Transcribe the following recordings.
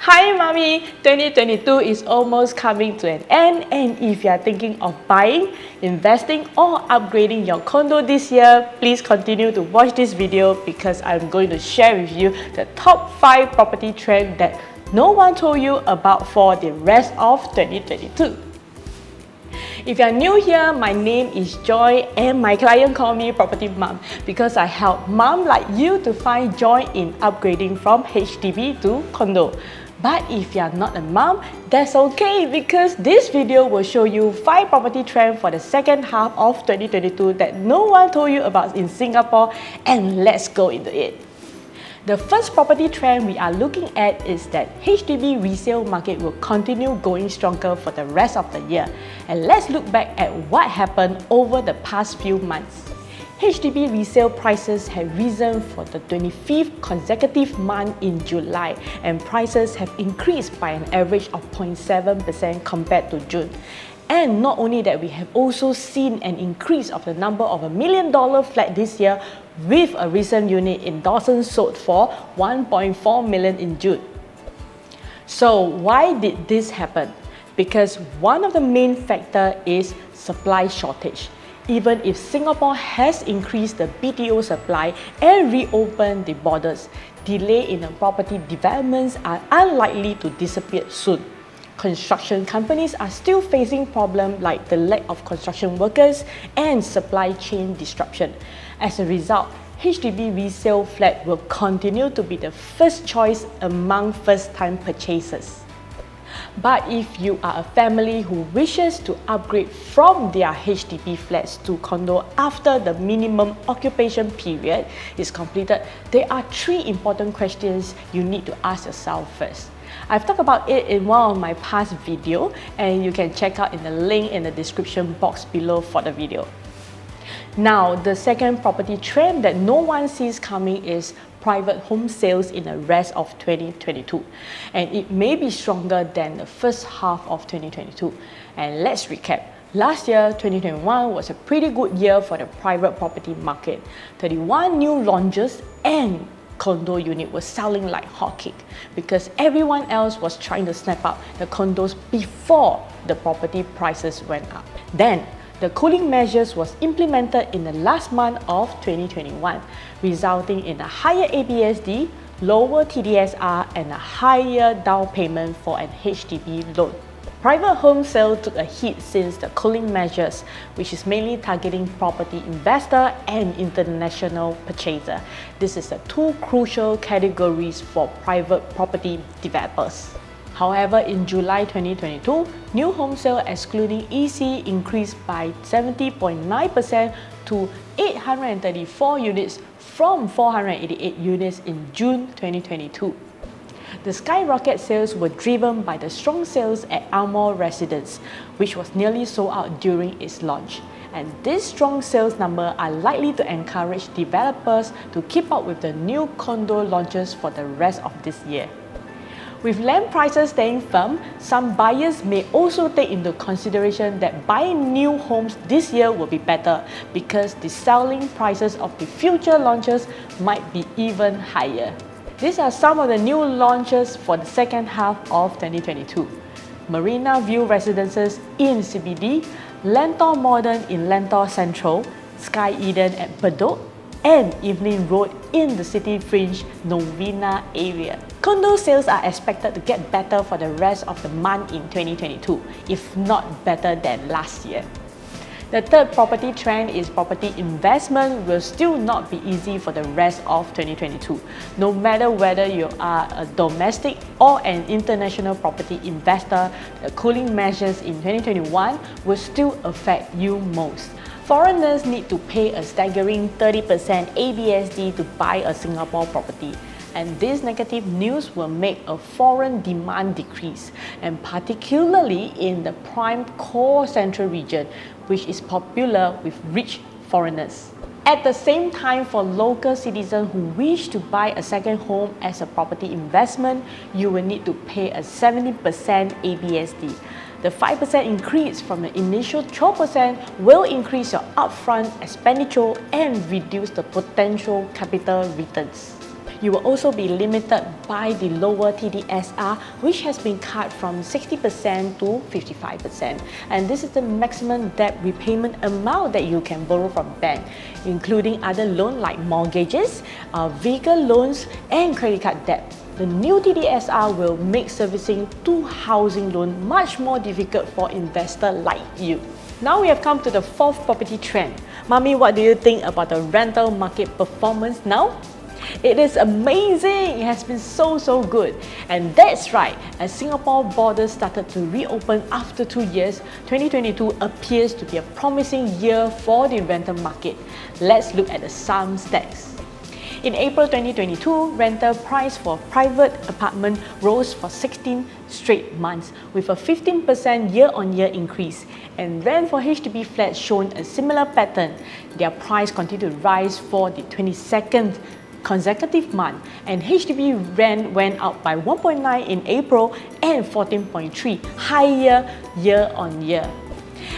Hi Mommy! 2022 is almost coming to an end, and if you are thinking of buying, investing or upgrading your condo this year, please continue to watch this video because I'm going to share with you the top 5 property trends that no one told you about for the rest of 2022. If you're new here, my name is Joy and my client call me Property Mom because I help mom like you to find joy in upgrading from HDB to condo. But if you're not a mom, that's okay because this video will show you 5 property trends for the second half of 2022 that no one told you about in Singapore, and let's go into it. The first property trend we are looking at is that HDB resale market will continue going stronger for the rest of the year. And let's look back at what happened over the past few months. HDB resale prices have risen for the 25th consecutive month in July, and prices have increased by an average of 0.7% compared to June. And not only that, we have also seen an increase of the number of $1 million flat this year, with a recent unit in Dawson sold for $1.4 million in June. So why did this happen? Because one of the main factors is supply shortage. Even if Singapore has increased the BTO supply and reopened the borders, delay in the property developments are unlikely to disappear soon. Construction companies are still facing problems like the lack of construction workers and supply chain disruption. As a result, HDB resale flat will continue to be the first choice among first-time purchasers. But if you are a family who wishes to upgrade from their HDB flats to condo after the minimum occupation period is completed, there are 3 important questions you need to ask yourself first. I've talked about it in one of my past videos, and you can check out in the link in the description box below for the video. Now, the second property trend that no one sees coming is private home sales in the rest of 2022, and it may be stronger than the first half of 2022. And let's recap. Last year, 2021 was a pretty good year for the private property market. 31 new launches and condo unit was selling like hotcake because everyone else was trying to snap up the condos before the property prices went up. Then, the cooling measures was implemented in the last month of 2021, resulting in a higher ABSD, lower TDSR, and a higher down payment for an HDB loan. Private home sale took a hit since the cooling measures, which is mainly targeting property investor and international purchaser. This is the 2 crucial categories for private property developers. However, in July 2022, new home sale excluding EC increased by 70.9% to 834 units from 488 units in June 2022. The skyrocket sales were driven by the strong sales at Amour Residence, which was nearly sold out during its launch. And these strong sales numbers are likely to encourage developers to keep up with the new condo launches for the rest of this year. With land prices staying firm, some buyers may also take into consideration that buying new homes this year will be better because the selling prices of the future launches might be even higher. These are some of the new launches for the second half of 2022. Marina View Residences in CBD, Lentor Modern in Lentor Central, Sky Eden at Bedok, and Evelyn Road in the City Fringe Novena area. Condo sales are expected to get better for the rest of the month in 2022, if not better than last year. The third property trend is property investment will still not be easy for the rest of 2022. No matter whether you are a domestic or an international property investor, the cooling measures in 2021 will still affect you most. Foreigners need to pay a staggering 30% ABSD to buy a Singapore property. And this negative news will make a foreign demand decrease, and particularly in the prime core central region, which is popular with rich foreigners. At the same time, for local citizens who wish to buy a second home as a property investment, you will need to pay a 70% ABSD. The 5% increase from the initial 12% will increase your upfront expenditure and reduce the potential capital returns. You will also be limited by the lower TDSR, which has been cut from 60% to 55%. And this is the maximum debt repayment amount that you can borrow from bank, including other loans like mortgages, vehicle loans, and credit card debt. The new TDSR will make servicing to housing loan much more difficult for investors like you. Now we have come to the fourth property trend. Mommy, what do you think about the rental market performance now? It is amazing! It has been so good. And that's right, as Singapore borders started to reopen after 2 years, 2022 appears to be a promising year for the rental market. Let's look at some stats. In April 2022, rental price for private apartment rose for 16 straight months with a 15% year-on-year increase, and rent for HDB flats shown a similar pattern. Their price continued to rise for the 22nd consecutive month, and HDB rent went up by 1.9 in April and 14.3 higher year-on-year.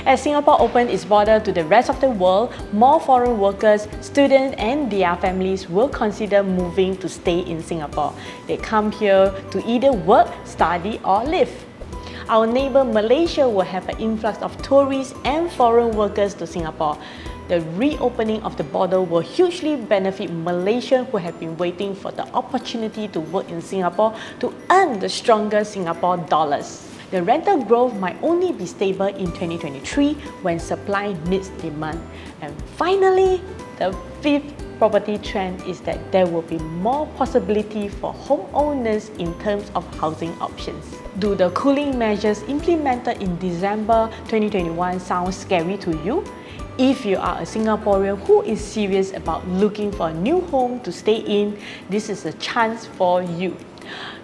As Singapore opened its border to the rest of the world, more foreign workers, students and their families will consider moving to stay in Singapore. They come here to either work, study or live. Our neighbour Malaysia will have an influx of tourists and foreign workers to Singapore. The reopening of the border will hugely benefit Malaysians who have been waiting for the opportunity to work in Singapore to earn the stronger Singapore dollars. The rental growth might only be stable in 2023 when supply meets demand. And finally, the fifth property trend is that there will be more possibility for homeowners in terms of housing options. Do the cooling measures implemented in December 2021 sound scary to you? If you are a Singaporean who is serious about looking for a new home to stay in, this is a chance for you.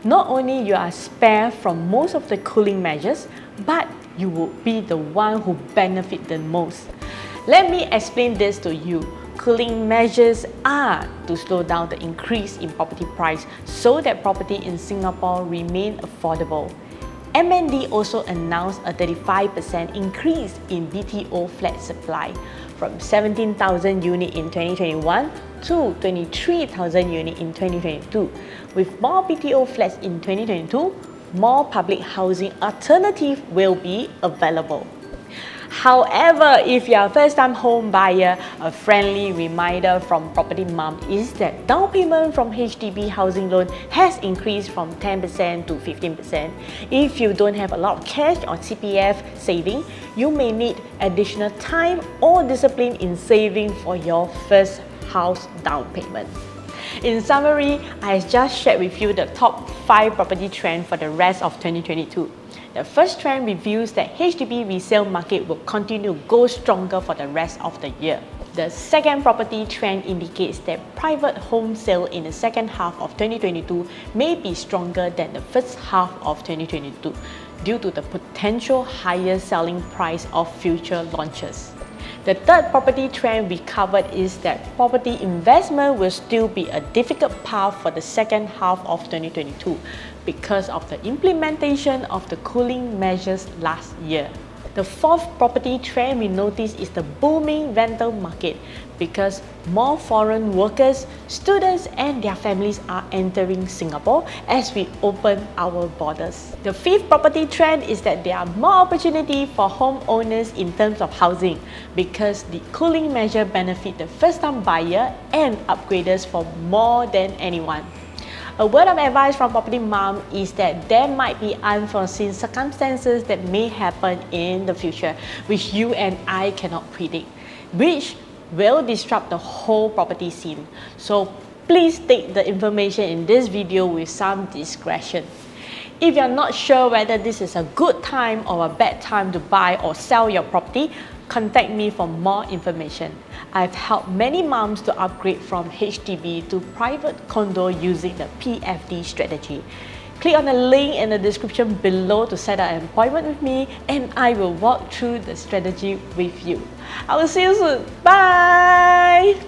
Not only you are spared from most of the cooling measures, but you will be the one who benefit the most. Let me explain this to you. Cooling measures are to slow down the increase in property price so that property in Singapore remain affordable. MND also announced a 35% increase in BTO flat supply from 17,000 units in 2021 to 23,000 units in 2022. With more BTO flats in 2022, more public housing alternatives will be available. However, if you are a first-time home buyer, a friendly reminder from Property Mom is that down payment from HDB housing loan has increased from 10% to 15%. If you don't have a lot of cash or CPF saving, you may need additional time or discipline in saving for your first house down payment. In summary, I just shared with you the top 5 property trends for the rest of 2022. The first trend reveals that HDB resale market will continue to go stronger for the rest of the year. The second property trend indicates that private home sale in the second half of 2022 may be stronger than the first half of 2022 due to the potential higher selling price of future launches. The third property trend we covered is that property investment will still be a difficult path for the second half of 2022 because of the implementation of the cooling measures last year. The fourth property trend we notice is the booming rental market because more foreign workers, students and their families are entering Singapore as we open our borders. The fifth property trend is that there are more opportunity for homeowners in terms of housing because the cooling measure benefit the first-time buyer and upgraders for more than anyone. A word of advice from Property Mom is that there might be unforeseen circumstances that may happen in the future which you and I cannot predict, which will disrupt the whole property scene. So please take the information in this video with some discretion. If you're not sure whether this is a good time or a bad time to buy or sell your property, contact me for more information. I've helped many moms to upgrade from HDB to private condo using the PFD strategy. Click on the link in the description below to set up an appointment with me and I will walk through the strategy with you. I will see you soon. Bye!